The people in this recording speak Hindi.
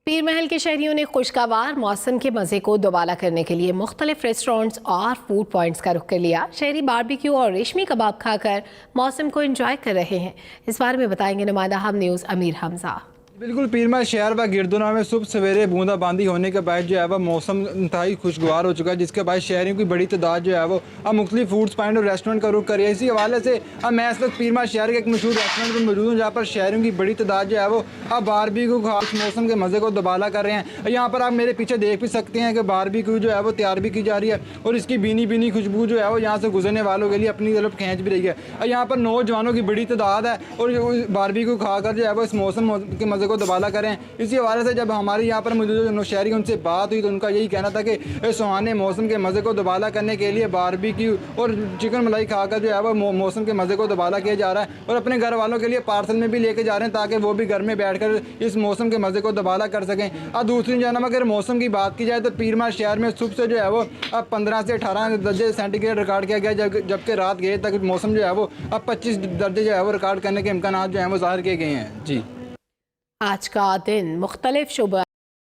पीर महल के शहरियों ने खुशगवार मौसम के मज़े को दोबारा करने के लिए मुख्तलिफ रेस्टोरेंट्स और फूड पॉइंट्स का रुख कर लिया। शहरी बारबेक्यू और रेशमी कबाब खाकर मौसम को एंजॉय कर रहे हैं। इस बारे में बताएंगे नुमाइंदा हम न्यूज़ अमीर हमजा। बिल्कुल पीर महल शहर व गिरदुना में सुबह सवेरे बूंदाबांदी होने के बाद जो है वह मौसम इंतहाई खुशगवार हो चुका है, जिसके बाद शहरियों की बड़ी तादाद जो है वो अब मुख्तलिफ फूड्स पॉइंट और रेस्टोरेंट का रुख कर रही है। इसी हवाले से अब मैं इस वक्त पीर महल शहर के एक मशहूर रेस्टोरेंट पर मौजूद हूँ, जहाँ पर शहरियों की बड़ी तादाद जो है वो अब बारबेक्यू खास मौसम के मज़े को दोबारा कर रहे हैं। यहाँ पर आप मेरे पीछे देख भी सकते हैं कि बारबेक्यू जो है वो तैयार भी की जा रही है और इसकी बीनी बीनी खुशबू जो है वो यहाँ से गुजरने वालों के लिए अपनी तरफ खींच भी रही है। यहाँ पर नौजवानों की बड़ी तादाद है और बारबेक्यू खाकर जो है वो इस मौसम के मज़े को दोबारा करें। इसी हवाले से जब हमारे यहाँ पर मौजूद नौशहरी उनसे बात हुई तो उनका यही कहना था कि इस सुहाने मौसम के मज़े को दोबारा करने के लिए बारबेक्यू और चिकन मलाई खाकर जो है वो मौसम के मज़े को दोबारा किया जा रहा है और अपने घर वालों के लिए पार्सल में भी लेके जा रहे हैं ताकि वो भी घर में बैठकर इस मौसम के मज़े को दोबारा कर सकें। अब दूसरी जानब अगर मौसम की बात की जाए तो पीर महल शहर में सुबह से जो है वो अब 15 से 18 दर्जे सेंटीग्रेड रिकॉर्ड किया गया, जबकि रात गए तक मौसम जो है वो अब 25 दर्जे जो है वो रिकॉर्ड करने के इम्कान जो हैं वो ज़ाहिर किए गए हैं। जी, आज का दिन मुख्तलिफ शुबा